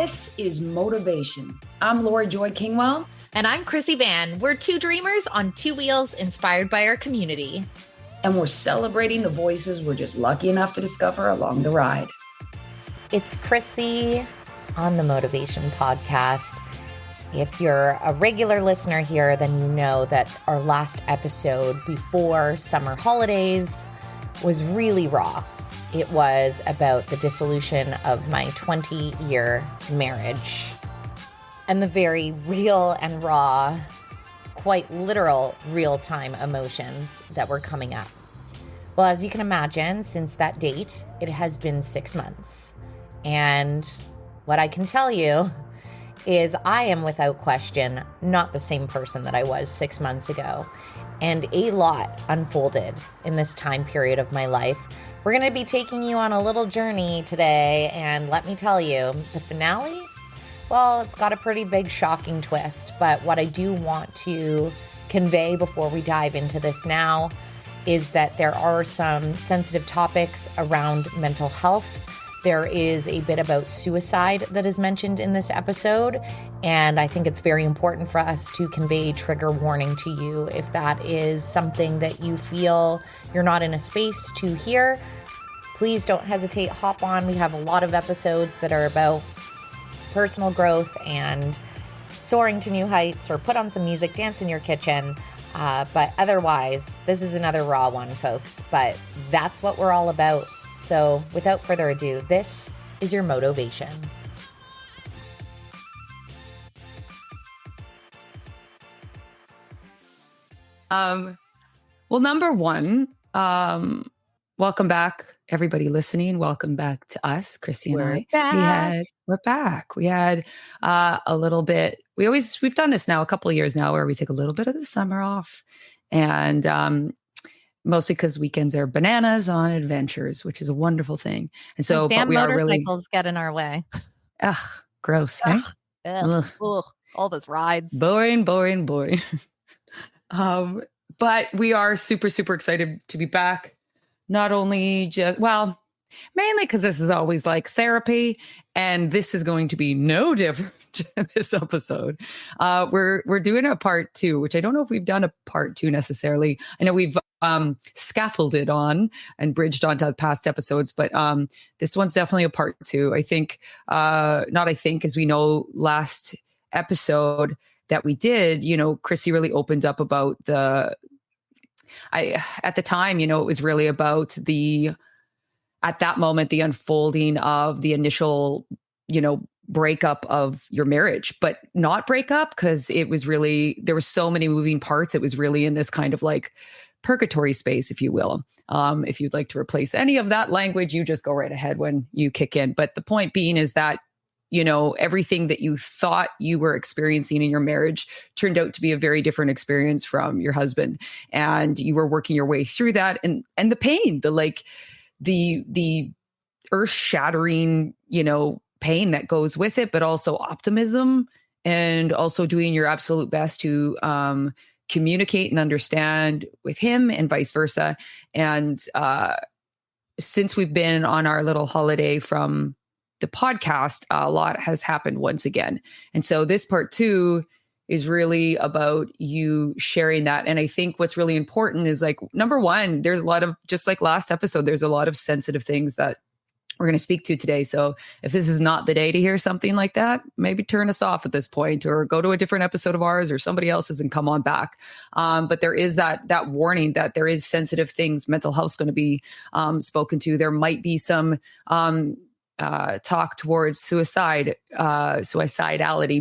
This is Motivation. I'm Laura Joy Kingwell. And I'm Krissy Vann. We're two dreamers on two wheels inspired by our community. And we're celebrating the voices we're just lucky enough to discover along the ride. It's Krissy on the Motivation Podcast. If you're a regular listener here, then you know that our last episode before summer holidays was really raw. It was about the dissolution of my 20-year marriage and the very real and raw, quite literal real-time emotions that were coming up. Well, as you can imagine, since that date, it has been 6 months. And what I can tell you is I am without question not the same person that I was 6 months ago. And a lot unfolded in this time period of my life. We're going to be taking you on a little journey today, and let me tell you, the finale, well, it's got a pretty big shocking twist, but what I do want to convey before we dive into this now is that there are some sensitive topics around mental health. There is a bit about suicide that is mentioned in this episode, and I think it's very important for us to convey trigger warning to you if that is something that you feel you're not in a space to hear. Please don't hesitate, hop on. We have a lot of episodes that are about personal growth and soaring to new heights, or put on some music, dance in your kitchen. But otherwise, this is another raw one, folks, but that's what we're all about. So without further ado, this is your motivation. Well, number one, welcome back, everybody listening. Welcome back to us, Krissy and I. We're back. We had a little bit. We've done this now a couple of years now, where we take a little bit of the summer off, and mostly because weekends are bananas on adventures, which is a wonderful thing. And so, those damn but we are motorcycles get in our way. Ugh, gross, hey? Ugh. All those rides. Boring. But we are super, super excited to be back. Not only mainly because this is always like therapy, and this is going to be no different this episode. We're doing a part 2, which I don't know if we've done a part 2 necessarily. I know we've scaffolded on and bridged onto past episodes, but this one's definitely a part 2. I think, as we know, last episode that we did, Krissy really opened up about at the time, it was really about at that moment, the unfolding of the initial, breakup of your marriage, but not breakup, because it was really, there were so many moving parts. It was really in this kind of like purgatory space, if you will. If you'd like to replace any of that language, you just go right ahead when you kick in. But the point being is that, everything that you thought you were experiencing in your marriage turned out to be a very different experience from your husband. And you were working your way through that, and the pain, the earth-shattering, pain that goes with it, but also optimism, and also doing your absolute best to communicate and understand with him, and vice versa. And since we've been on our little holiday from the podcast, a lot has happened once again. And so this part 2 is really about you sharing that. And I think what's really important is, like, number one, there's a lot of, just like last episode, there's a lot of sensitive things that we're going to speak to today. So if this is not the day to hear something like that, maybe turn us off at this point, or go to a different episode of ours or somebody else's and come on back. But there is that warning that there is sensitive things. Mental health is going to be spoken to. There might be some talk towards suicidality,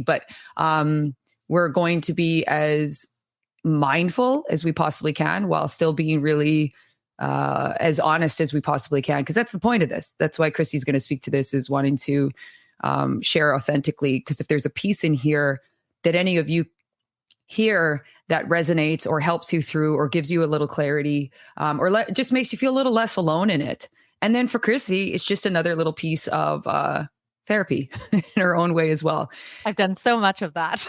but we're going to be as mindful as we possibly can, while still being really as honest as we possibly can, because that's the point of this. That's why Krissy's going to speak to this, is wanting to share authentically, because if there's a piece in here that any of you hear that resonates or helps you through, or gives you a little clarity, or just makes you feel a little less alone in it. And then for Krissy, it's just another little piece of therapy in her own way as well. I've done so much of that.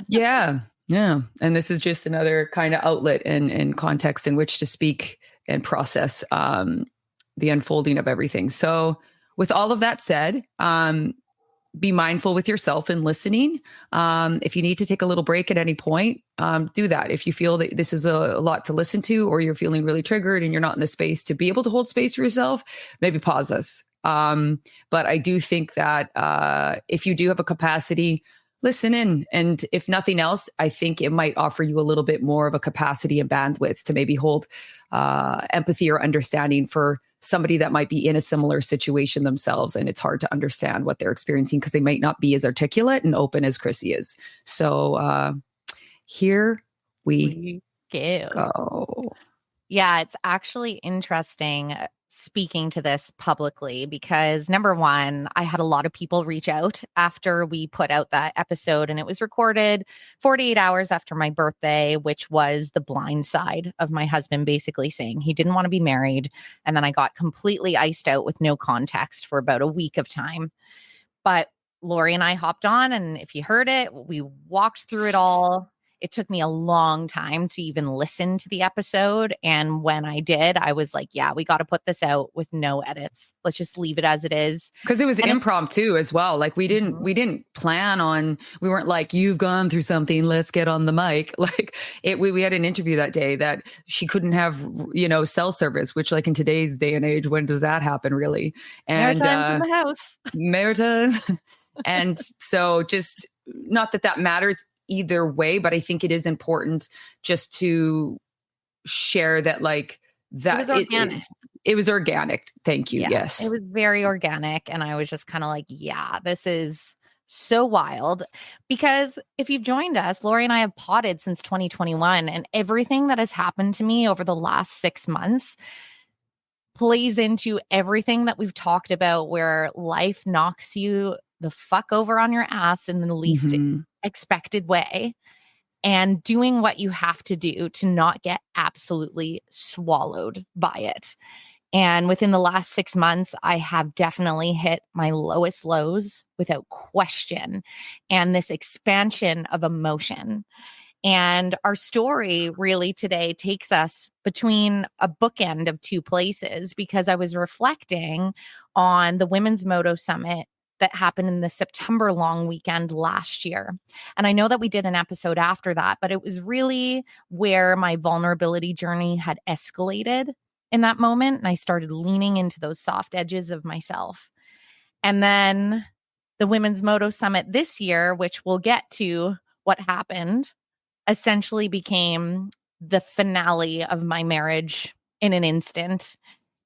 Yeah. And this is just another kind of outlet and context in which to speak and process the unfolding of everything. So with all of that said, be mindful with yourself and listening. If you need to take a little break at any point, do that. If you feel that this is a lot to listen to, or you're feeling really triggered and you're not in the space to be able to hold space for yourself, maybe pause this. But I do think that if you do have a capacity, listen in. And if nothing else, I think it might offer you a little bit more of a capacity and bandwidth to maybe hold empathy or understanding for somebody that might be in a similar situation themselves. And it's hard to understand what they're experiencing because they might not be as articulate and open as Krissy is. So here we go. Yeah, it's actually interesting speaking to this publicly because number one, I had a lot of people reach out after we put out that episode, and it was recorded 48 hours after my birthday, which was the blind side of my husband basically saying he didn't want to be married. And then I got completely iced out with no context for about a week of time. But Lori and I hopped on, and if you heard it, we walked through it all. It took me a long time to even listen to the episode. And when I did, I was like, yeah, we got to put this out with no edits. Let's just leave it as it is. Because it was impromptu as well. Like we didn't plan on, we weren't like, you've gone through something, let's get on the mic. Like we had an interview that day that she couldn't have, cell service, which like in today's day and age, when does that happen really? And maritime from the house. Maritime. And so just not that matters either way, but I think it is important just to share that like that it was organic. It was organic. Thank you. Yeah, yes. It was very organic. And I was just kind of like, yeah, this is so wild. Because if you've joined us, Lori and I have potted since 2021, and everything that has happened to me over the last 6 months plays into everything that we've talked about, where life knocks you the fuck over on your ass in the least expected way, and doing what you have to do to not get absolutely swallowed by it. And within the last 6 months, I have definitely hit my lowest lows without question, and this expansion of emotion. And our story really today takes us between a bookend of two places, because I was reflecting on the Women's Moto Summit that happened in the September long weekend last year. And I know that we did an episode after that, but it was really where my vulnerability journey had escalated in that moment. And I started leaning into those soft edges of myself. And then the Women's Moto Summit this year, which we'll get to what happened, essentially became the finale of my marriage in an instant.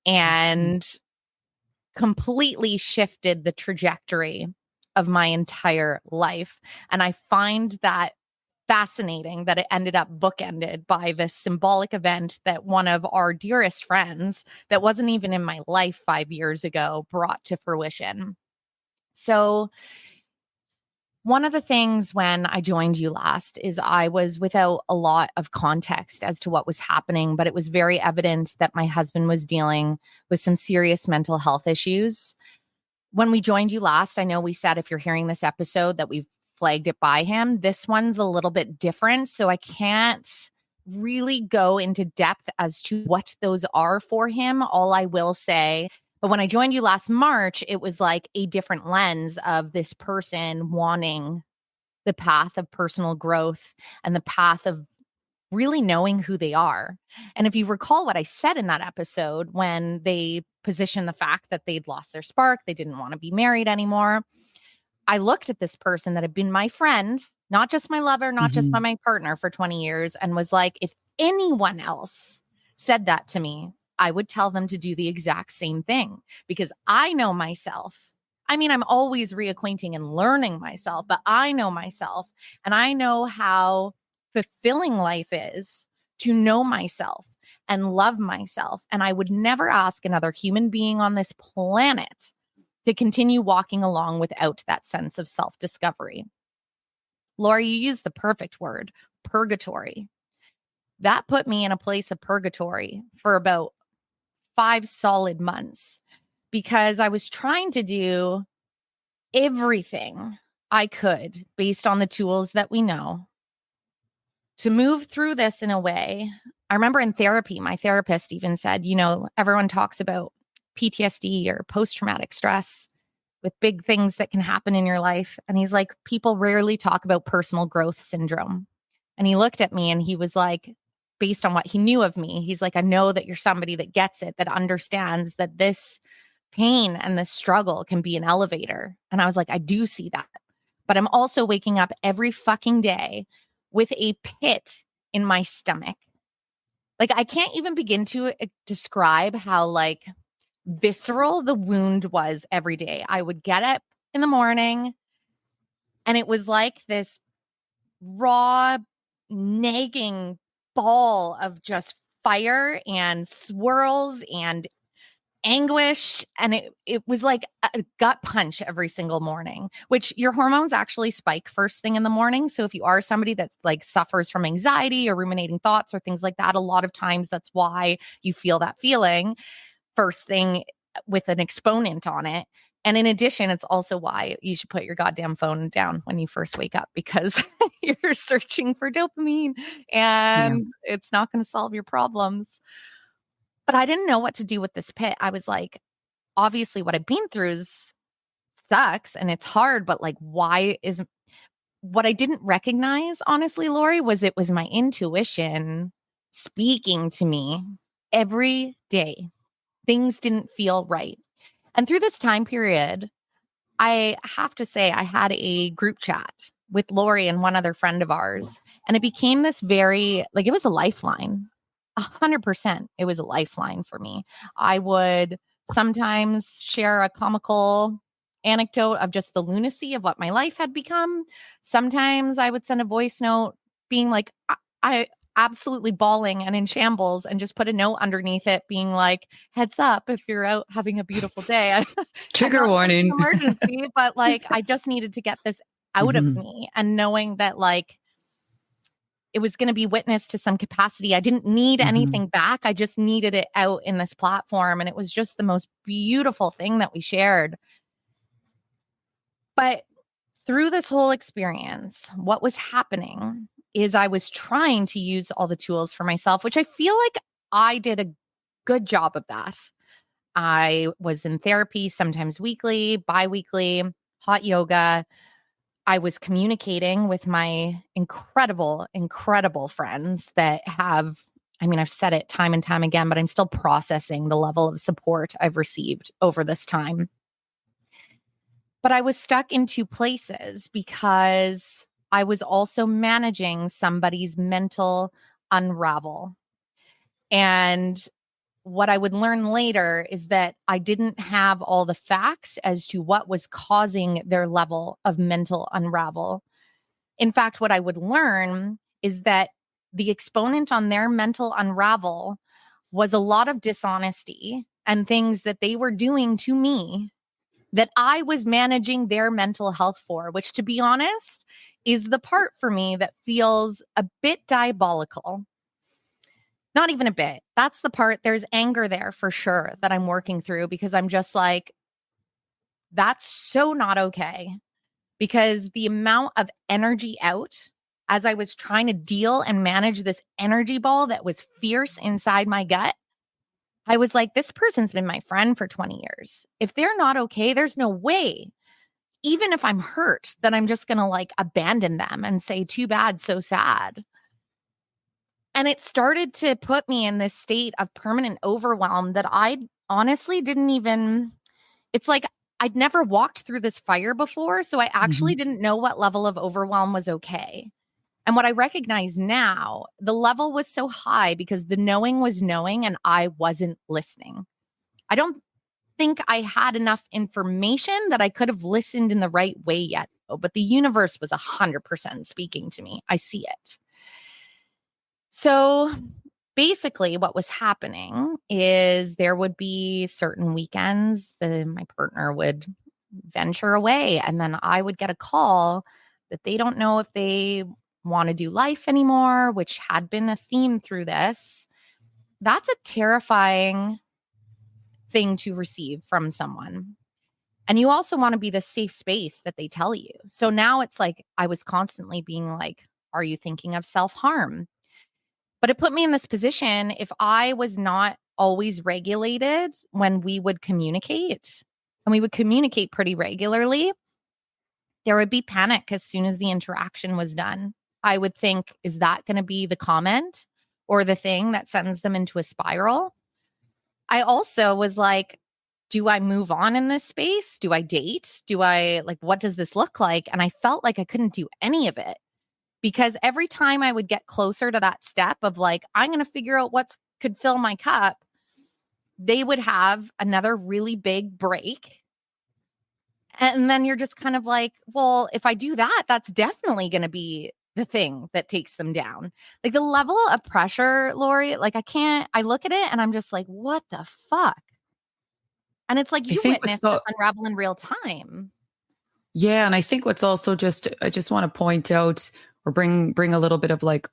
And completely shifted the trajectory of my entire life. And I find that fascinating that it ended up bookended by this symbolic event that one of our dearest friends that wasn't even in my life 5 years ago brought to fruition. So one of the things when I joined you last is I was without a lot of context as to what was happening, but it was very evident that my husband was dealing with some serious mental health issues. When we joined you last, I know we said if you're hearing this episode that we've flagged it by him. This one's a little bit different, so I can't really go into depth as to what those are for him. All I will say, but when I joined you last March, it was like a different lens of this person wanting the path of personal growth and the path of really knowing who they are. And if you recall what I said in that episode, when they positioned the fact that they'd lost their spark, they didn't want to be married anymore, I looked at this person that had been my friend, not just my lover, not just my partner for 20 years, and was like, if anyone else said that to me, I would tell them to do the exact same thing, because I know myself. I mean, I'm always reacquainting and learning myself, but I know myself, and I know how fulfilling life is to know myself and love myself. And I would never ask another human being on this planet to continue walking along without that sense of self-discovery. Lori, you used the perfect word, purgatory. That put me in a place of purgatory for about 5 solid months, because I was trying to do everything I could based on the tools that we know to move through this in a way. I remember in therapy, my therapist even said, everyone talks about PTSD or post-traumatic stress with big things that can happen in your life. And he's like, people rarely talk about personal growth syndrome. And he looked at me and he was like, based on what he knew of me, he's like, I know that you're somebody that gets it, that understands that this pain and this struggle can be an elevator. And I was like, I do see that. But I'm also waking up every fucking day with a pit in my stomach. Like, I can't even begin to describe how like visceral the wound was every day. I would get up in the morning and it was like this raw, nagging ball of just fire and swirls and anguish. And it was like a gut punch every single morning, which your hormones actually spike first thing in the morning. So if you are somebody that's like suffers from anxiety or ruminating thoughts or things like that, a lot of times that's why you feel that feeling first thing with an exponent on it. And in addition, it's also why you should put your goddamn phone down when you first wake up, because you're searching for dopamine and it's not going to solve your problems. But I didn't know what to do with this pit. I was like, obviously what I've been through sucks and it's hard, but like, why is what I didn't recognize, honestly, Lori, was it was my intuition speaking to me every day. Things didn't feel right. And through this time period, I have to say I had a group chat with Lori and one other friend of ours. And it became this very, like, it was a lifeline. 100%. It was a lifeline for me. I would sometimes share a comical anecdote of just the lunacy of what my life had become. Sometimes I would send a voice note being like, I absolutely bawling and in shambles, and just put a note underneath it being like, heads up if you're out having a beautiful day. Trigger warning. Emergency, but like, I just needed to get this out of me, and knowing that like it was going to be witnessed to some capacity. I didn't need anything back. I just needed it out in this platform. And it was just the most beautiful thing that we shared. But through this whole experience, what was happening is I was trying to use all the tools for myself, which I feel like I did a good job of that. I was in therapy, sometimes weekly, bi-weekly, hot yoga. I was communicating with my incredible, incredible friends that have, I mean, I've said it time and time again, but I'm still processing the level of support I've received over this time. But I was stuck in two places because I was also managing somebody's mental unravel. And what I would learn later is that I didn't have all the facts as to what was causing their level of mental unravel. In fact, what I would learn is that the exponent on their mental unravel was a lot of dishonesty and things that they were doing to me that I was managing their mental health for, which, to be honest, is the part for me that feels a bit diabolical. Not even a bit. That's the part. There's anger there for sure that I'm working through, because I'm just like, that's so not okay. Because the amount of energy out as I was trying to deal and manage this energy ball that was fierce inside my gut, I was like, this person's been my friend for 20 years. If they're not okay, there's no way, even if I'm hurt, that I'm just going to like abandon them and say, too bad, so sad. And it started to put me in this state of permanent overwhelm that I honestly didn't even, it's like I'd never walked through this fire before. So I actually didn't know what level of overwhelm was okay. And what I recognize now, the level was so high because the knowing was knowing and I wasn't listening. I don't think I had enough information that I could have listened in the right way yet, but the universe was 100% speaking to me. I see it. So basically what was happening is there would be certain weekends that my partner would venture away, and then I would get a call that they don't know if they want to do life anymore, which had been a theme through this. That's a terrifying thing to receive from someone. And you also want to be the safe space that they tell you. So now it's like I was constantly being like, are you thinking of self-harm? But it put me in this position. If I was not always regulated when we would communicate, and we would communicate pretty regularly, there would be panic as soon as the interaction was done. I would think, is that going to be the comment or the thing that sends them into a spiral? I also was like, do I move on in this space? Do I date? What does this look like? And I felt like I couldn't do any of it, because every time I would get closer to that step of like, I'm going to figure out what could fill my cup, they would have another really big break. And then you're just kind of like, well, if I do that, that's definitely going to be the thing that takes them down. Like the level of pressure, Lori, like I look at it and I'm just like, what the fuck? And it's like you witnessed it unravel in real time. Yeah. And I think what's also I just want to point out or bring a little bit of like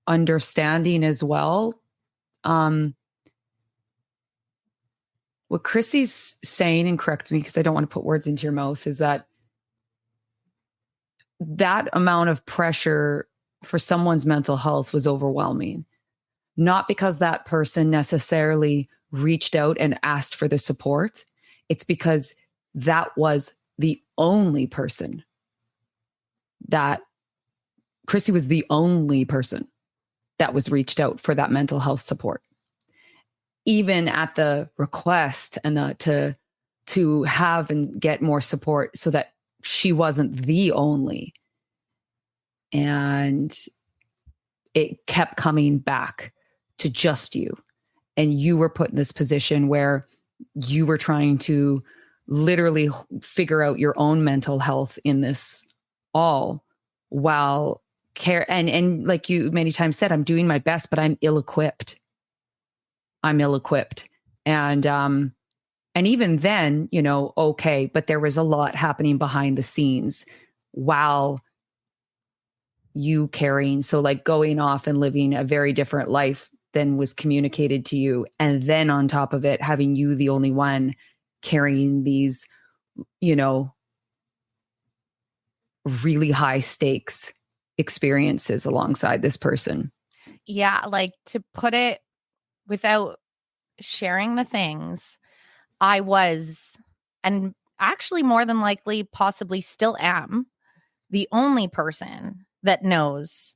understanding as well. What Krissy's saying, and correct me because I don't want to put words into your mouth, is that amount of pressure for someone's mental health was overwhelming. Not because that person necessarily reached out and asked for the support. It's because that was the only person Krissy was the only person that was reached out for that mental health support. Even at the request and to have and get more support, so that she wasn't the only. And it kept coming back to just you. And you were put in this position where you were trying to literally figure out your own mental health in this all while care. And like you many times said, I'm doing my best, but I'm ill-equipped. And even then, okay, but there was a lot happening behind the scenes while you carrying. So like going off and living a very different life than was communicated to you. And then on top of it, having you the only one carrying these, really high stakes experiences alongside this person. Yeah. Like, to put it without sharing the things, I was, and actually more than likely possibly still am, the only person that knows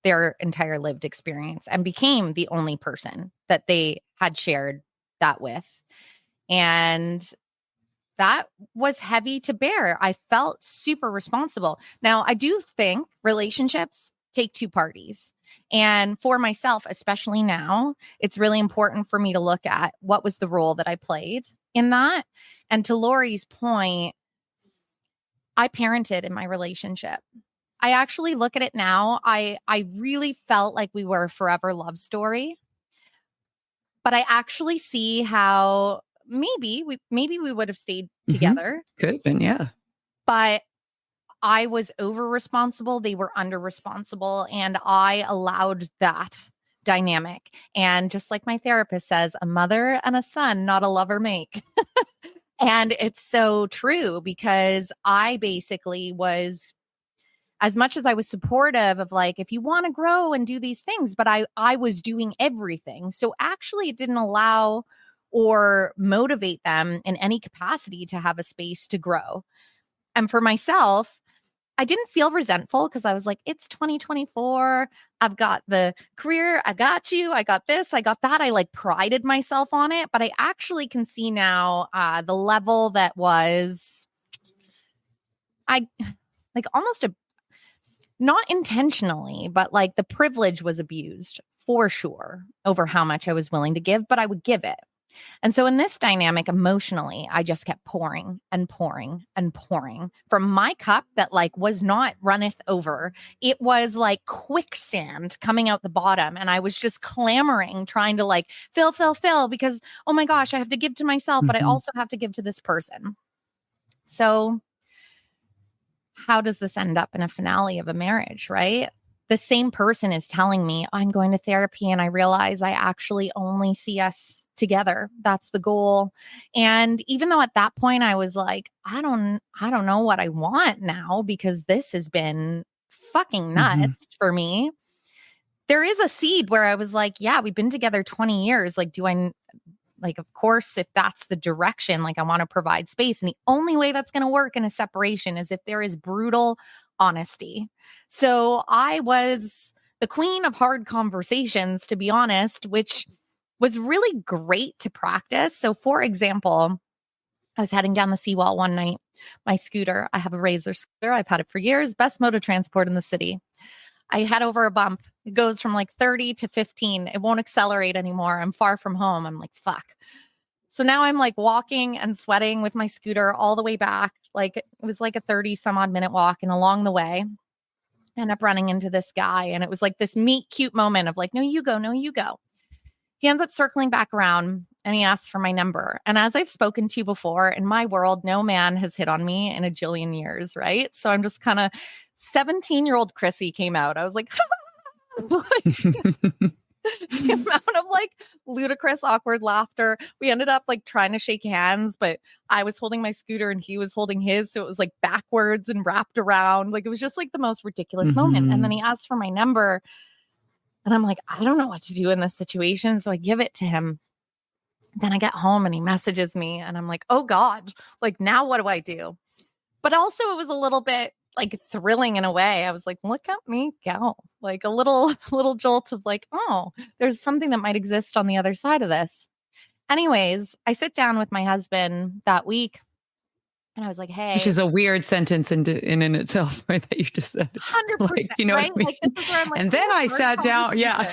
their entire lived experience, and became the only person that they had shared that with. And that was heavy to bear. I felt super responsible. Now, I do think relationships take two parties. And for myself, especially now, it's really important for me to look at what was the role that I played in that. And to Lori's point, I parented in my relationship. I actually look at it now. I really felt like we were a forever love story. But I actually see how maybe we would have stayed together. Could have been, yeah. But I was over responsible. They were under responsible. And I allowed that dynamic. And just like my therapist says, a mother and a son, not a lover, make. And it's so true, because I basically was, as much as I was supportive of like, if you want to grow and do these things, but I was doing everything. So actually it didn't allow or motivate them in any capacity to have a space to grow. And for myself, I didn't feel resentful, because I was like, it's 2024. I've got the career. I got you. I got this. I got that. I like prided myself on it. But I actually can see now the level that was, I like almost not intentionally, but like the privilege was abused for sure over how much I was willing to give, but I would give it. And so in this dynamic, emotionally, I just kept pouring and pouring and pouring from my cup that like was not runneth over. It was like quicksand coming out the bottom. And I was just clamoring, trying to like fill, because, oh my gosh, I have to give to myself, but I also have to give to this person. So how does this end up in a finale of a marriage, right? The same person is telling me I'm going to therapy, and I realize I actually only see us together. That's the goal. And even though at that point I was like, I don't know what I want now, because this has been fucking nuts for me. There is a seed where I was like, yeah, we've been together 20 years. Like, do I Like, of course, if that's the direction, like I want to provide space. And the only way that's going to work in a separation is if there is brutal honesty. So I was the queen of hard conversations, to be honest, which was really great to practice. So for example, I was heading down the seawall one night, my scooter, I have a Razor scooter. I've had it for years, best mode of transport in the city. I head over a bump. It goes from like 30 to 15. It won't accelerate anymore. I'm far from home. I'm like, fuck. So now I'm like walking and sweating with my scooter all the way back. Like it was like a 30 some odd minute walk. And along the way, I end up running into this guy. And it was like this meet cute moment of like, no, you go, no, you go. He ends up circling back around and he asks for my number. And as I've spoken to you before, in my world, no man has hit on me in a jillion years, right? So I'm just kind of 17-year-old Krissy came out. I was like, the amount of like ludicrous, awkward laughter. We ended up like trying to shake hands, but I was holding my scooter and he was holding his. So it was like backwards and wrapped around. Like it was just like the most ridiculous moment. And then he asked for my number. And I'm like, I don't know what to do in this situation. So I give it to him. Then I get home and he messages me and I'm like, oh God, like now what do I do? But also it was a little bit like thrilling in a way. I was like, look at me go. Like a little jolt of like, oh, there's something that might exist on the other side of this. Anyways, I sit down with my husband that week and I was like, hey. Which is a weird sentence in itself, right? That you just said. 100%. Like, you know right? what I mean? Like, this is where I'm like, and then I sat down. Yeah.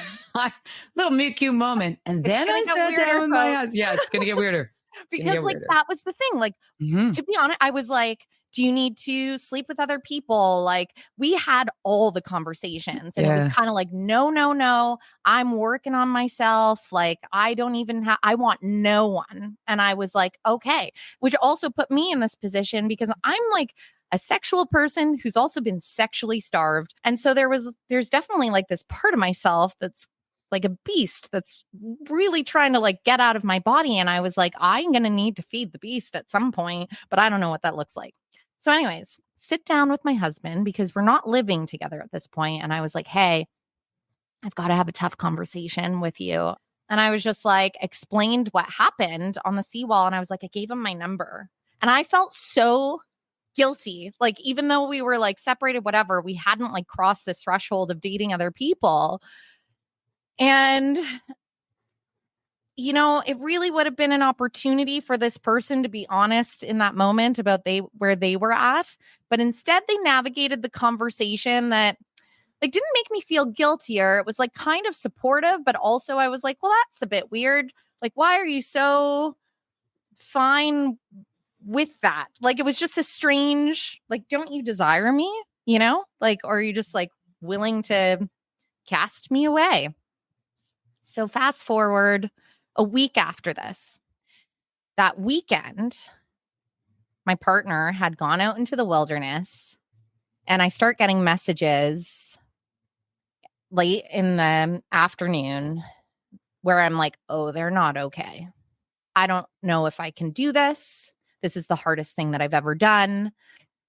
Little meet cute moment. And then I sat down with my husband. Yeah, it's going to get weirder. Because like that was the thing. Like, to be honest, I was like, do you need to sleep with other people? Like we had all the conversations and it was kind of like, no, I'm working on myself. Like I don't even have, I want no one. And I was like, okay, which also put me in this position because I'm like a sexual person who's also been sexually starved. And so there's definitely like this part of myself that's like a beast that's really trying to like get out of my body. And I was like, I'm going to need to feed the beast at some point, but I don't know what that looks like. So anyways, sit down with my husband because we're not living together at this point. And I was like, hey, I've got to have a tough conversation with you. And I was just like, explained what happened on the seawall. And I was like, I gave him my number. And I felt so guilty. Like, even though we were like separated, whatever, we hadn't like crossed this threshold of dating other people. And you know, it really would have been an opportunity for this person to be honest in that moment about where they were at. But instead, they navigated the conversation that like didn't make me feel guiltier. It was like kind of supportive, but also I was like, well, that's a bit weird. Like, why are you so fine with that? Like, it was just a strange, like, don't you desire me? You know, like, or are you just like willing to cast me away? So fast forward a week after this, that weekend, my partner had gone out into the wilderness and I start getting messages late in the afternoon where I'm like, oh, they're not okay. I don't know if I can do this. This is the hardest thing that I've ever done.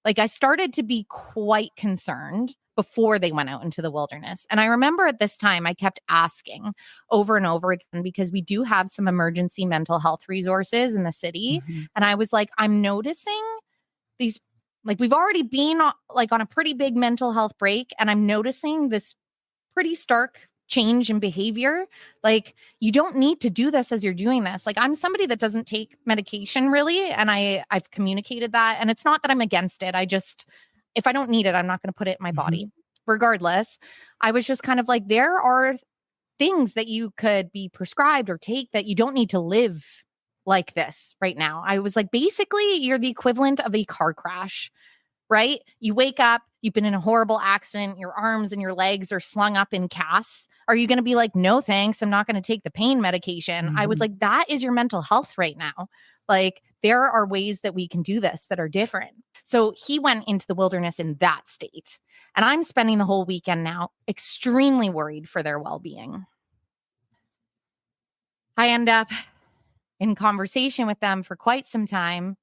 Like I started to be quite concerned before they went out into the wilderness. And I remember at this time, I kept asking over and over again, because we do have some emergency mental health resources in the city. And I was like, I'm noticing these, like we've already been like on a pretty big mental health break. And I'm noticing this pretty stark change in behavior. Like you don't need to do this as you're doing this. Like I'm somebody that doesn't take medication really. And I've communicated that. And it's not that I'm against it. I just, if I don't need it, I'm not going to put it in my body. Regardless, I was just kind of like, there are things that you could be prescribed or take that you don't need to live like this right now. I was like, basically, you're the equivalent of a car crash, right? You wake up, you've been in a horrible accident, your arms and your legs are slung up in casts. Are you going to be like, no, thanks, I'm not going to take the pain medication? I was like, that is your mental health right now. Like, there are ways that we can do this that are different. So he went into the wilderness in that state. And I'm spending the whole weekend now extremely worried for their well-being. I end up in conversation with them for quite some time,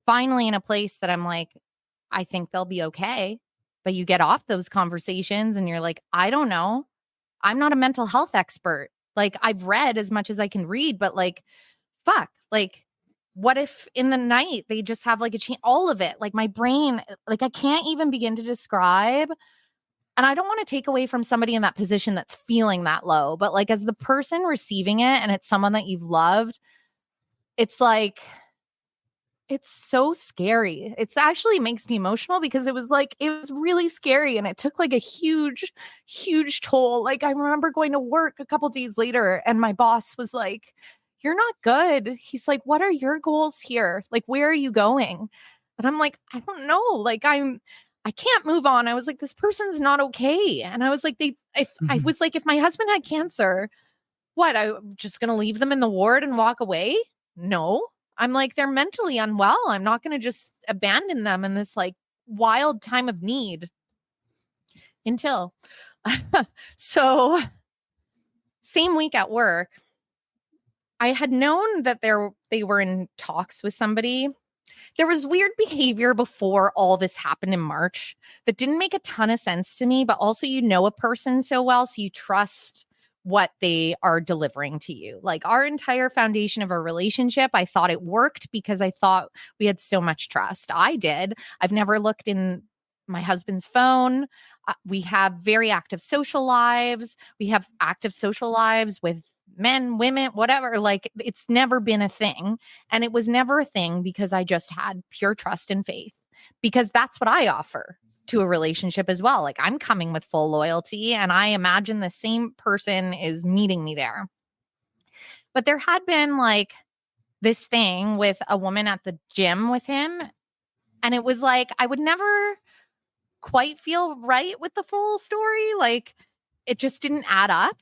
finally in a place that I'm like, I think they'll be okay. But you get off those conversations and you're like, I don't know. I'm not a mental health expert. Like I've read as much as I can read, but like fuck? Like, what if in the night they just have like a change? All of it, like my brain, like I can't even begin to describe. And I don't want to take away from somebody in that position that's feeling that low, but like as the person receiving it and it's someone that you've loved, it's like, it's so scary. It's actually makes me emotional because it was really scary and it took like a huge, huge toll. Like I remember going to work a couple days later and my boss was like, "You're not good." He's like, "What are your goals here? Like, where are you going?" And I'm like, "I don't know. Like I can't move on." I was like, "This person's not okay." And I was like, if my husband had cancer, what, I'm just going to leave them in the ward and walk away? No. I'm like, they're mentally unwell. I'm not going to just abandon them in this like wild time of need until. So same week at work, I had known that they were in talks with somebody. There was weird behavior before all this happened in March that didn't make a ton of sense to me, but also you know a person so well, so you trust what they are delivering to you. Like our entire foundation of our relationship, I thought it worked because I thought we had so much trust. I did. I've never looked in my husband's phone. We have very active social lives. We have active social lives with men, women, whatever. Like it's never been a thing. And it was never a thing because I just had pure trust and faith, because that's what I offer to a relationship as well. Like I'm coming with full loyalty and I imagine the same person is meeting me there. But there had been like this thing with a woman at the gym with him. And it was like, I would never quite feel right with the full story. Like it just didn't add up.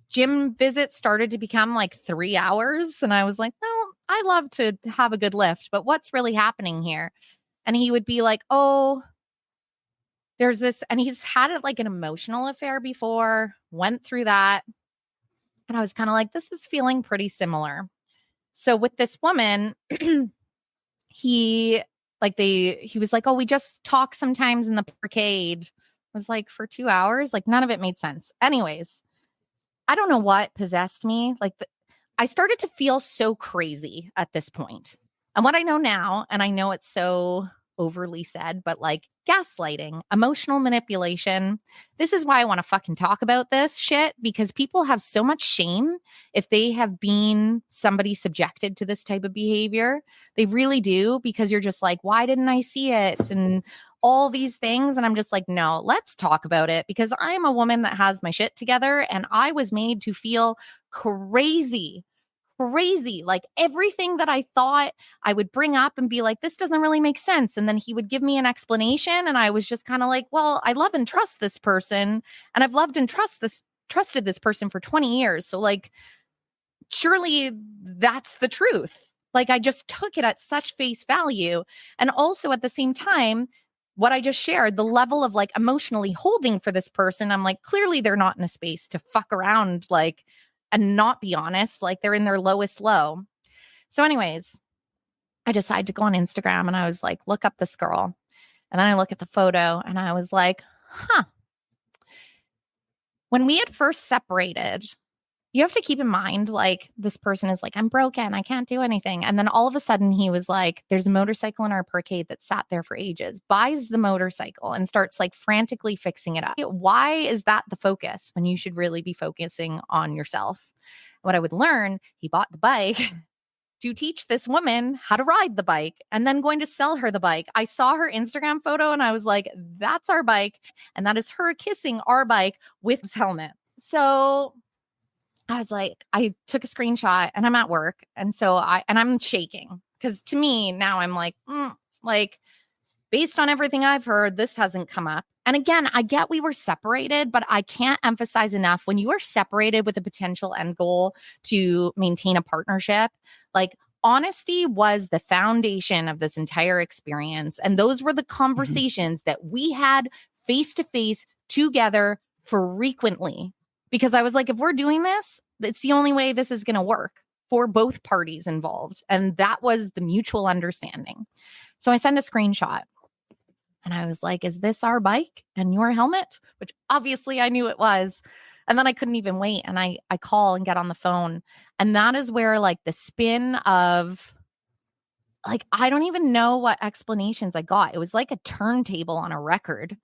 Gym visits started to become like 3 hours. And I was like, well, I love to have a good lift, but what's really happening here? And he would be like, oh, there's this, and he's had it like an emotional affair before, went through that. And I was kind of like, this is feeling pretty similar. So with this woman, he was like, oh, we just talk sometimes in the parkade. I was like, for 2 hours? Like none of it made sense. Anyways, I don't know what possessed me. Like I started to feel so crazy at this point. And what I know now, and I know it's so overly said, but like gaslighting, emotional manipulation. This is why I want to fucking talk about this shit, because people have so much shame if they have been somebody subjected to this type of behavior. They really do, because you're just like, why didn't I see it? And all these things. And I'm just like, no, let's talk about it, because I'm a woman that has my shit together and I was made to feel crazy. Like everything that I thought I would bring up and be like, this doesn't really make sense. And then he would give me an explanation. And I was just kind of like, well, I love and trust this person. And I've loved and trusted this person for 20 years. So like, surely that's the truth. Like I just took it at such face value. And also at the same time, what I just shared, the level of like emotionally holding for this person, I'm like, clearly they're not in a space to fuck around like and not be honest. Like they're in their lowest low. So anyways, I decided to go on Instagram and I was like, look up this girl. And then I look at the photo and I was like, huh. When we had first separated, you have to keep in mind, like, this person is like, I'm broken, I can't do anything. And then all of a sudden he was like, there's a motorcycle in our parkade that sat there for ages, buys the motorcycle and starts like frantically fixing it up. Why is that the focus when you should really be focusing on yourself? What I would learn, he bought the bike to teach this woman how to ride the bike and then going to sell her the bike. I saw her Instagram photo and I was like, that's our bike. And that is her kissing our bike with his helmet. So I was like, I took a screenshot and I'm at work. And so I'm shaking because to me now I'm like, like based on everything I've heard, this hasn't come up. And again, I get we were separated, but I can't emphasize enough when you are separated with a potential end goal to maintain a partnership, like honesty was the foundation of this entire experience. And those were the conversations that we had face to face together frequently. Because I was like, if we're doing this, it's the only way this is going to work for both parties involved. And that was the mutual understanding. So I sent a screenshot and I was like, is this our bike and your helmet? Which obviously I knew it was. And then I couldn't even wait. And I call and get on the phone. And that is where like the spin of like, I don't even know what explanations I got. It was like a turntable on a record.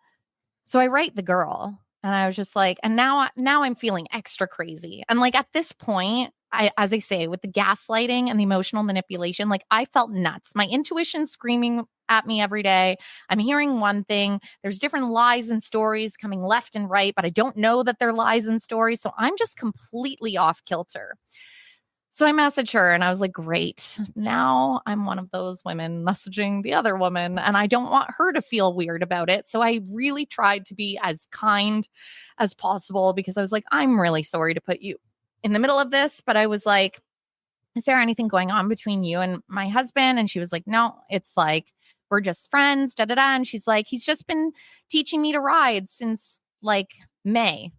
So I write the girl and I was just like, and now I'm feeling extra crazy. And like at this point, as I say, with the gaslighting and the emotional manipulation, like I felt nuts. My intuition screaming at me every day. I'm hearing one thing. There's different lies and stories coming left and right, but I don't know that they're lies and stories. So I'm just completely off kilter. So I messaged her and I was like, great. Now I'm one of those women messaging the other woman and I don't want her to feel weird about it. So I really tried to be as kind as possible because I was like, I'm really sorry to put you in the middle of this. But I was like, is there anything going on between you and my husband? And she was like, no, it's like, we're just friends, da da da. And she's like, he's just been teaching me to ride since like May.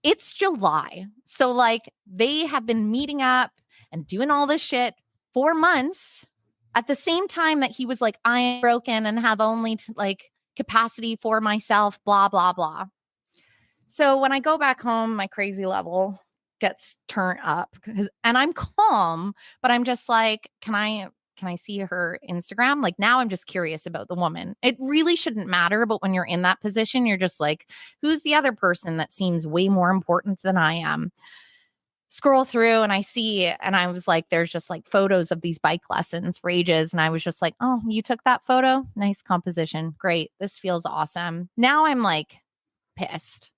It's July. So like they have been meeting up and doing all this shit for months at the same time that he was like, I am broken and have only like capacity for myself, blah, blah, blah. So when I go back home, my crazy level gets turned up and I'm calm, but I'm just like, can I see her Instagram? Like now I'm just curious about the woman. It really shouldn't matter. But when you're in that position, you're just like, who's the other person that seems way more important than I am? Scroll through and I see, and I was like, there's just like photos of these bike lessons for ages. And I was just like, oh, you took that photo? Nice composition. Great. This feels awesome. Now I'm like pissed.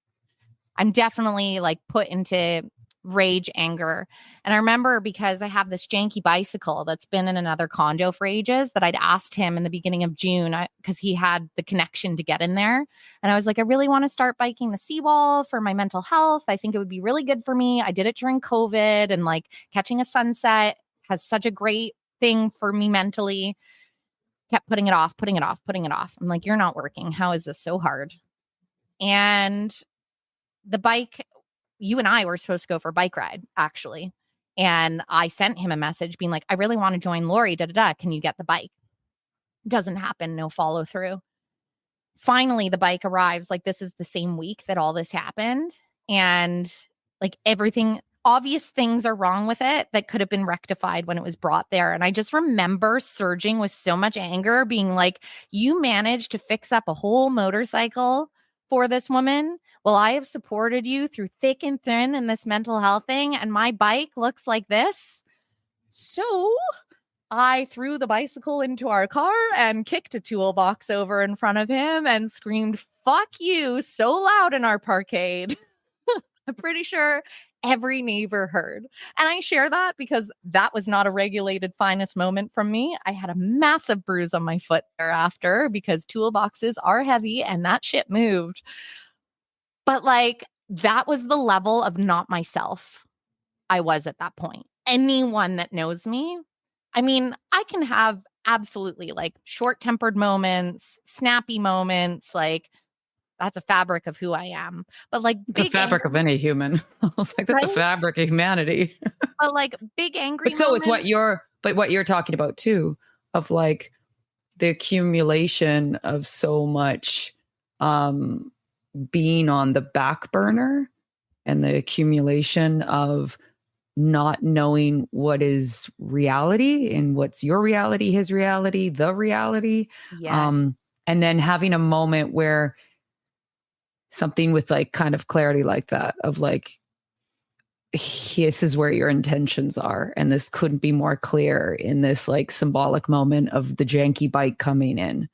I'm definitely like put into rage, anger. And I remember because I have this janky bicycle that's been in another condo for ages that I'd asked him in the beginning of June because he had the connection to get in there. And I was like, I really want to start biking the seawall for my mental health. I think it would be really good for me. I did it during COVID and like catching a sunset has such a great thing for me mentally. Kept putting it off. I'm like, you're not working. How is this so hard? And the bike, you and I were supposed to go for a bike ride, actually. And I sent him a message being like, I really want to join Lori, Can you get the bike? Doesn't happen. No follow through. Finally, the bike arrives. Like this is the same week that all this happened. And like everything, obvious things are wrong with it that could have been rectified when it was brought there. And I just remember surging with so much anger being like, you managed to fix up a whole motorcycle for this woman. Well, I have supported you through thick and thin in this mental health thing, and my bike looks like this. So I threw the bicycle into our car and kicked a toolbox over in front of him and screamed, fuck you, so loud in our parkade. I'm pretty sure every neighbor heard. And I share that because that was not a regulated finest moment from me. I had a massive bruise on my foot thereafter because toolboxes are heavy and that shit moved. But like, that was the level of not myself I was at that point. Anyone that knows me, I mean, I can have absolutely like short-tempered moments, snappy moments, like that's a fabric of who I am. But like it's a fabric of any human. I was like, that's right? A fabric of humanity. But like big angry but so moments, is what you're talking about too, of like the accumulation of so much being on the back burner and the accumulation of not knowing what is reality and what's your reality, his reality, the reality. Yes. And then having a moment where something with like kind of clarity like that of like, this is where your intentions are. And this couldn't be more clear in this like symbolic moment of the janky bike coming in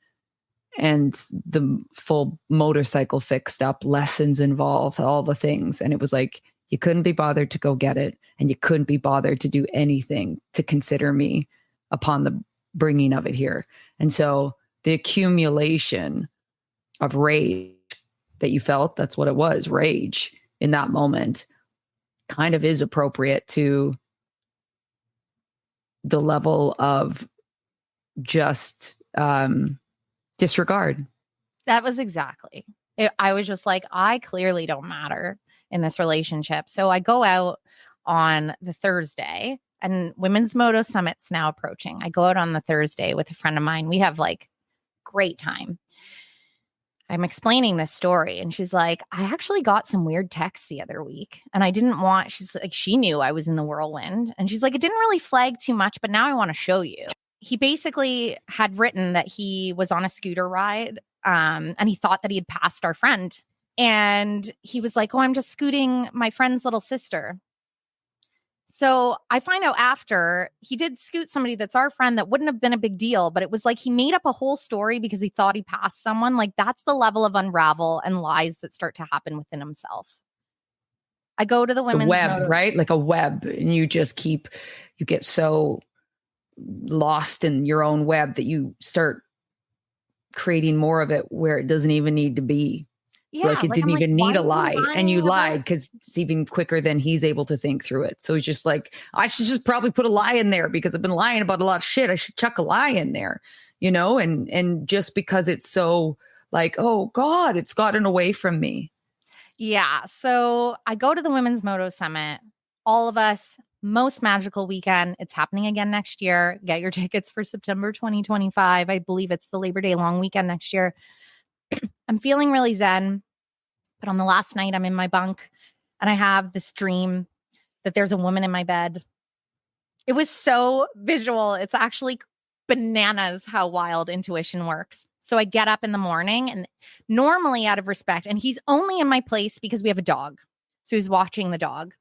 and the full motorcycle fixed up, lessons involved, all the things. And it was like, you couldn't be bothered to go get it. And you couldn't be bothered to do anything to consider me upon the bringing of it here. And so the accumulation of rage that you felt, that's what it was, rage in that moment, kind of is appropriate to the level of just disregard. That was exactly it. I was just like, I clearly don't matter in this relationship. So I go out on the Thursday, and Women's Moto Summit's now approaching. I go out on the Thursday with a friend of mine. We have like great time. I'm explaining this story and she's like, I actually got some weird texts the other week and I didn't want, she's like, she knew I was in the whirlwind. And she's like, it didn't really flag too much, but now I want to show you. He basically had written that he was on a scooter ride and he thought that he had passed our friend. And he was like, oh, I'm just scooting my friend's little sister. So I find out after he did scoot somebody that's our friend that wouldn't have been a big deal, but it was like he made up a whole story because he thought he passed someone. Like that's the level of unravel and lies that start to happen within himself. I go to the women's web, right? Like a web. And you just you get so lost in your own web that you start creating more of it where it doesn't even need to be. Yeah, like it didn't even need a lie. And you lied because it's even quicker than he's able to think through it. So he's just like, I should just probably put a lie in there because I've been lying about a lot of shit. I should chuck a lie in there, you know? And just because it's so like, oh God, it's gotten away from me. Yeah. So I go to the Women's Moto Summit. All of us, most magical weekend. It's happening again next year. Get your tickets for September 2025. I believe it's the Labor Day long weekend next year. I'm feeling really zen, but on the last night I'm in my bunk and I have this dream that there's a woman in my bed. It was so visual. It's actually bananas how wild intuition works. So I get up in the morning and normally out of respect, and he's only in my place because we have a dog. So he's watching the dog.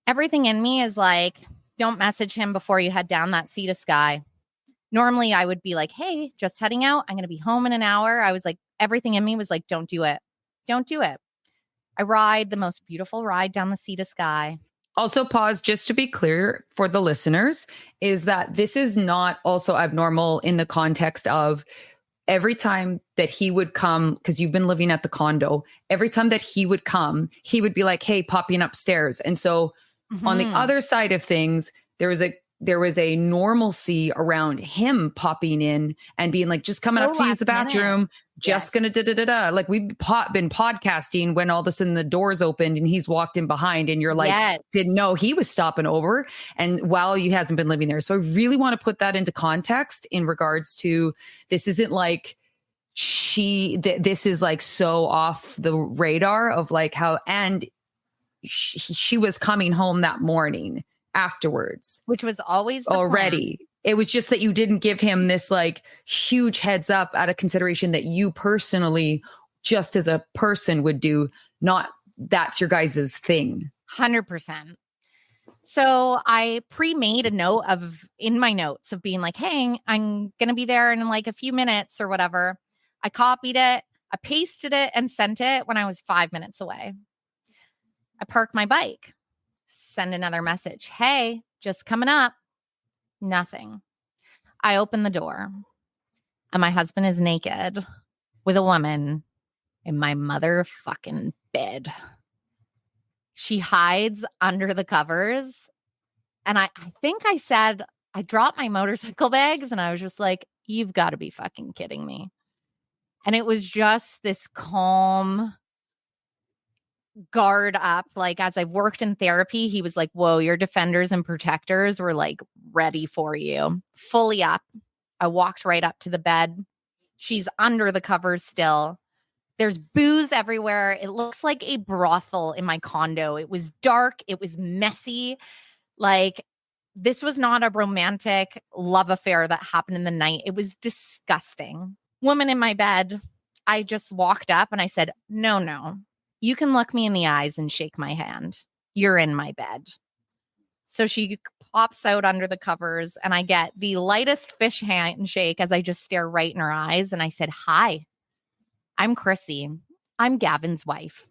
Everything in me is like, don't message him before you head down that sea to sky. Normally I would be like, hey, just heading out. I'm going to be home in an hour. I was like, everything in me was like, don't do it. Don't do it. I ride the most beautiful ride down the sea to sky. Also, pause, just to be clear for the listeners, is that this is not also abnormal in the context of every time that he would come, because you've been living at the condo, every time that he would come, he would be like, hey, popping upstairs. And so on the other side of things, there was a normalcy around him popping in and being like, just coming up to use the bathroom, just gonna da-da-da-da. Like we've been podcasting when all of a sudden the doors opened and he's walked in behind and you're like, didn't know he was stopping over. And while he hasn't been living there. So I really want to put that into context in regards to, this isn't like this is like so off the radar of like how, and she was coming home that morning afterwards, which was always the already plan. It was just that you didn't give him this like huge heads up out of consideration that you personally, just as a person would do, not that's your guys's thing. 100%. So I pre-made a note in my notes of being like, hey, I'm going to be there in like a few minutes or whatever. I copied it, I pasted it and sent it when I was 5 minutes away. I parked my bike. Send another message. Hey, just coming up. Nothing. I open the door and my husband is naked with a woman in my motherfucking bed. She hides under the covers. And I think I said, I dropped my motorcycle bags and I was just like, you've got to be fucking kidding me. And it was just this calm guard up. Like as I've worked in therapy, he was like, whoa, your defenders and protectors were like ready for you. Fully up. I walked right up to the bed. She's under the covers still. There's booze everywhere. It looks like a brothel in my condo. It was dark. It was messy. Like this was not a romantic love affair that happened in the night. It was disgusting. Woman in my bed. I just walked up and I said, no. You can look me in the eyes and shake my hand. You're in my bed. So she pops out under the covers and I get the lightest fish handshake as I just stare right in her eyes. And I said, hi, I'm Krissy. I'm Gavin's wife.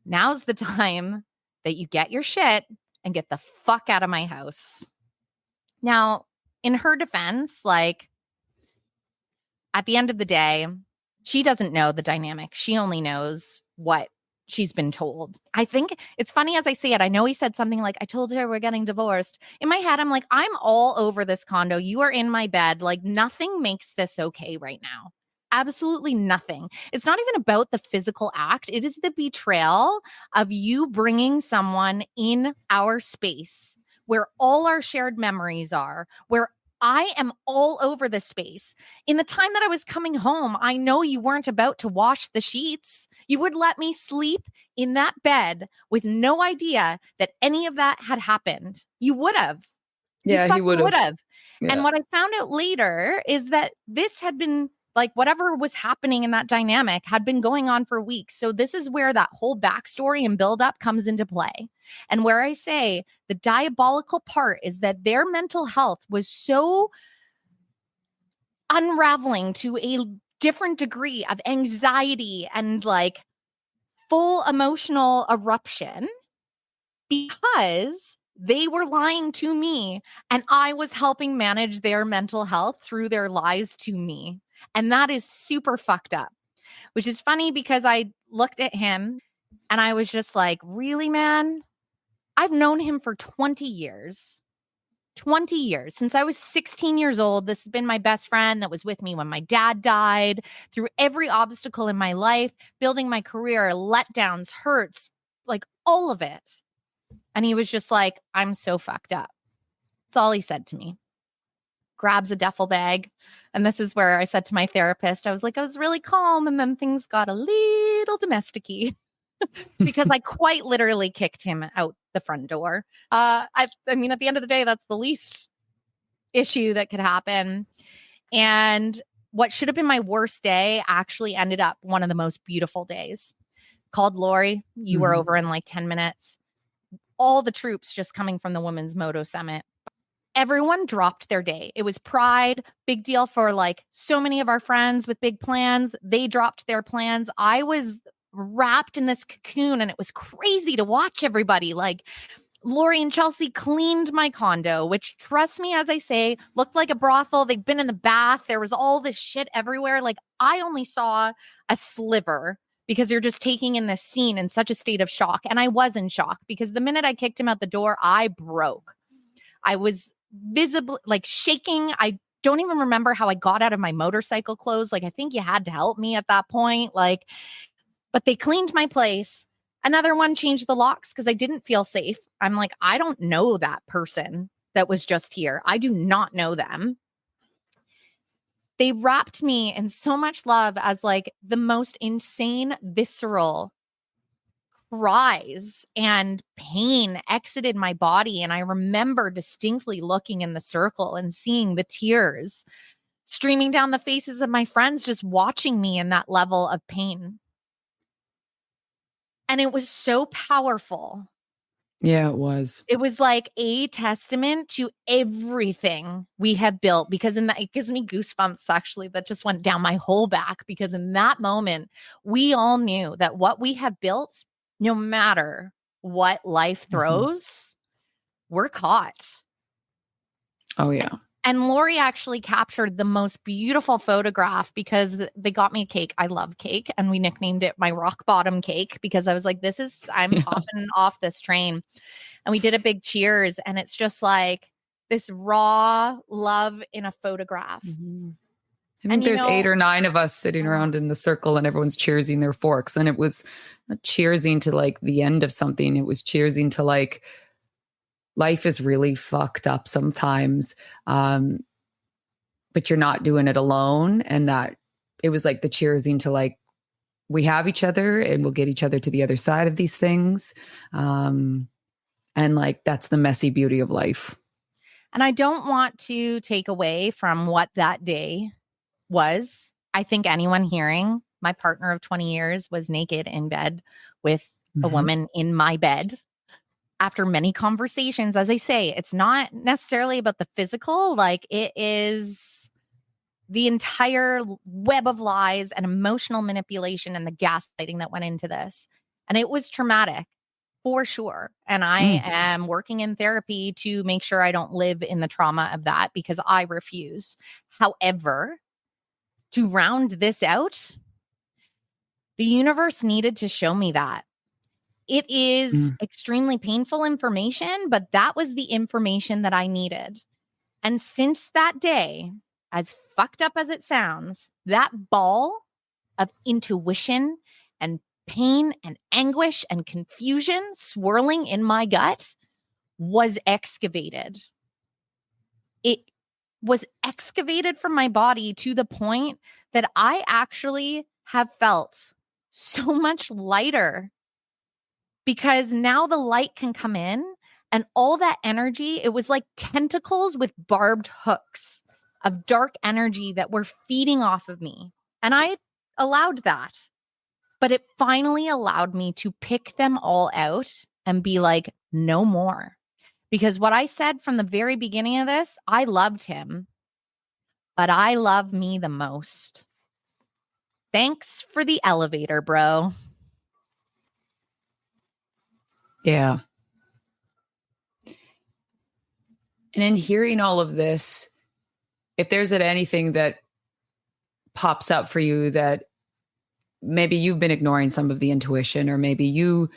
Now's the time that you get your shit and get the fuck out of my house. Now, in her defense, like at the end of the day, she doesn't know the dynamic. She only knows what she's been told. I think it's funny as I say it. I know he said something like, I told her we're getting divorced. In my head, I'm like, I'm all over this condo. You are in my bed. Like nothing makes this okay right now. Absolutely nothing. It's not even about the physical act. It is the betrayal of you bringing someone in our space where all our shared memories are, where I am all over the space. In the time that I was coming home, I know you weren't about to wash the sheets. You would let me sleep in that bed with no idea that any of that had happened. You would have. Yeah, he would have. And Yeah. what I found out later is that this had been like whatever was happening in that dynamic had been going on for weeks. So this is where that whole backstory and buildup comes into play. And where I say the diabolical part is that their mental health was so unraveling to a different degree of anxiety and like full emotional eruption because they were lying to me and I was helping manage their mental health through their lies to me. And that is super fucked up, which is funny because I looked at him and I was just like, really, man? I've known him for 20 years. 20 years. Since I was 16 years old, this has been my best friend that was with me when my dad died, through every obstacle in my life, building my career, letdowns, hurts, like all of it. And he was just like, I'm so fucked up. That's all he said to me. Grabs a duffel bag. And this is where I said to my therapist, I was like, I was really calm. And then things got a little domestic-y because I quite literally kicked him out the front door. I mean, at the end of the day, that's the least issue that could happen. And what should have been my worst day actually ended up one of the most beautiful days. Called Lori. You were over in like 10 minutes. All the troops just coming from the Women's Moto Summit. Everyone dropped their day. It was Pride, big deal for like so many of our friends with big plans. They dropped their plans. I was wrapped in this cocoon and it was crazy to watch everybody. Like Lori and Chelsea cleaned my condo, which, trust me, as I say, looked like a brothel. They'd been in the bath. There was all this shit everywhere. Like I only saw a sliver because you're just taking in this scene in such a state of shock. And I was in shock because the minute I kicked him out the door, I broke. I was visibly like shaking. I don't even remember how I got out of my motorcycle clothes. Like, I think you had to help me at that point. Like, but they cleaned my place. Another one changed the locks because I didn't feel safe. I'm like, I don't know that person that was just here. I do not know them. They wrapped me in so much love as like the most insane, visceral cries and pain exited my body. And I remember distinctly looking in the circle and seeing the tears streaming down the faces of my friends, just watching me in that level of pain. And it was so powerful. Yeah, it was. It was like a testament to everything we have built, because in that, it gives me goosebumps actually that just went down my whole back, because in that moment, we all knew that what we have built, no matter what life throws, we're caught. Oh, yeah. And Lori actually captured the most beautiful photograph because they got me a cake. I love cake. And we nicknamed it my rock bottom cake because I was like, I'm popping off this train. And we did a big cheers. And it's just like this raw love in a photograph. I think there's 8 or 9 of us sitting around in the circle and everyone's cheersing their forks. And it was not cheersing to like the end of something. It was cheersing to like, life is really fucked up sometimes. But you're not doing it alone. And that it was like the cheersing to like, we have each other and we'll get each other to the other side of these things. And like, that's the messy beauty of life. And I don't want to take away from what that day was. I think anyone hearing, my partner of 20 years was naked in bed with a woman in my bed. After many conversations, as I say, it's not necessarily about the physical, like it is the entire web of lies and emotional manipulation and the gaslighting that went into this. And it was traumatic for sure. And I am working in therapy to make sure I don't live in the trauma of that because I refuse. However, to round this out, the universe needed to show me that. It is extremely painful information, but that was the information that I needed. And since that day, as fucked up as it sounds, that ball of intuition and pain and anguish and confusion swirling in my gut was excavated. It was excavated from my body to the point that I actually have felt so much lighter, because now the light can come in, and all that energy, it was like tentacles with barbed hooks of dark energy that were feeding off of me. And I allowed that. But it finally allowed me to pick them all out and be like, no more. Because what I said from the very beginning of this, I loved him, but I love me the most. Thanks for the elevator, bro. Yeah. And in hearing all of this, if there's anything that pops up for you that maybe you've been ignoring some of the intuition, or maybe you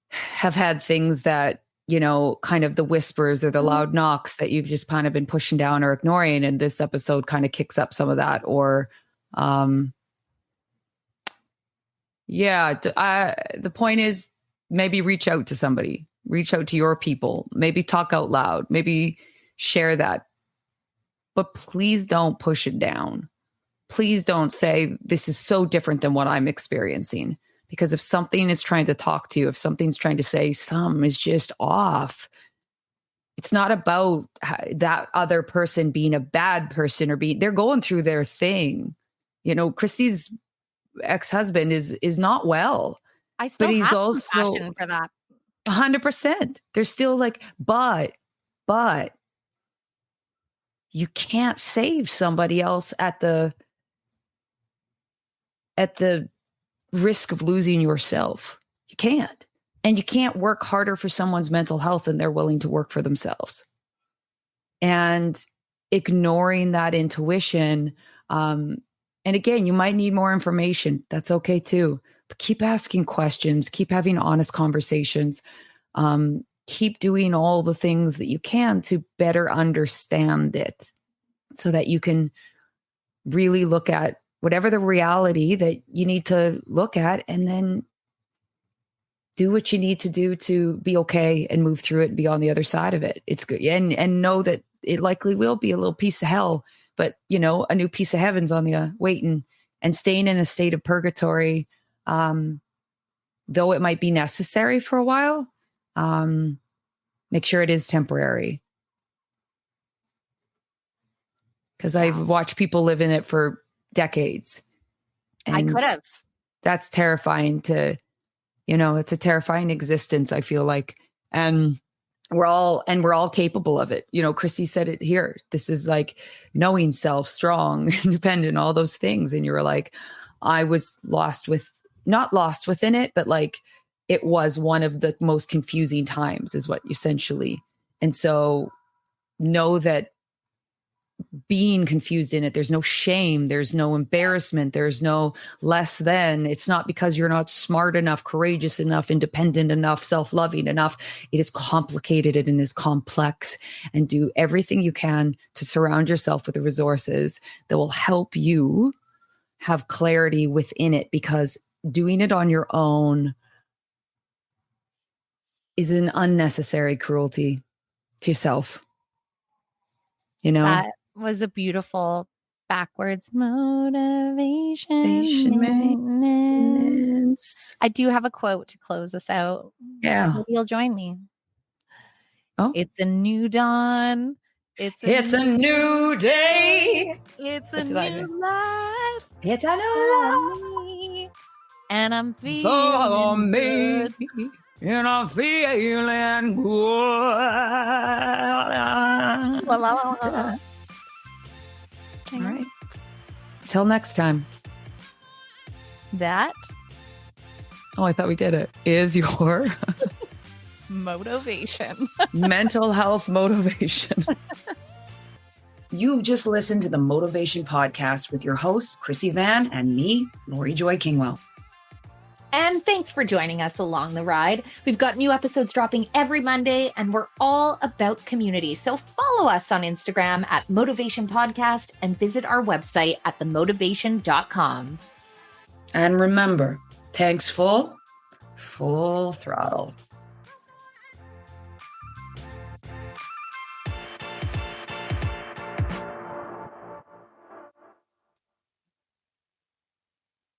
have had things that, you know, kind of the whispers or the loud knocks that you've just kind of been pushing down or ignoring, and this episode kind of kicks up some of that, or the point is, maybe reach out to somebody, reach out to your people, maybe talk out loud, maybe share that, but please don't push it down. Please don't say this is so different than what I'm experiencing, because if something is trying to talk to you, if something's trying to say something is just off, it's not about that other person being a bad person, or they're going through their thing. You know, Krissy's ex-husband is not well. I still but he's have also compassion for that. 100%. They're still like, but you can't save somebody else at the risk of losing yourself. You can't. And you can't work harder for someone's mental health than they're willing to work for themselves. And ignoring that intuition, and again, you might need more information. That's okay too. But keep asking questions, keep having honest conversations, keep doing all the things that you can to better understand it, so that you can really look at whatever the reality that you need to look at, and then do what you need to do to be okay and move through it and be on the other side of it. It's good. And know that it likely will be a little piece of hell, but you know, a new piece of heaven's on the waiting, and staying in a state of purgatory, though it might be necessary for a while, make sure it is temporary. Because I've watched people live in it for decades. I could have. That's terrifying to, you know, it's a terrifying existence, I feel like. And we're all capable of it. You know, Krissy said it here. This is like knowing self, strong, independent, all those things. And you were like, I was not lost within it, but like it was one of the most confusing times, is what essentially. And so know that being confused in it, there's no shame, there's no embarrassment, there's no less than. It's not because you're not smart enough, courageous enough, independent enough, self-loving enough. It is complicated and is complex, and do everything you can to surround yourself with the resources that will help you have clarity within it, because doing it on your own is an unnecessary cruelty to yourself. You know? That was a beautiful backwards motivation maintenance. I do have a quote to close us out. Yeah. Maybe you'll join me. Oh. It's a new dawn. It's a new day. It's a new life. It's a new life. And I'm feeling good. And I'm feeling good. All right. Till next time. That. Oh, I thought we did it. Is your motivation. Mental health motivation. You've just listened to the Motivation Podcast with your hosts, Krissy Vann, and me, Lori Joy Kingwell. And thanks for joining us along the ride. We've got new episodes dropping every Monday, and we're all about community. So follow us on Instagram at Motivation Podcast and visit our website at themotivation.com. And remember, tanks full throttle.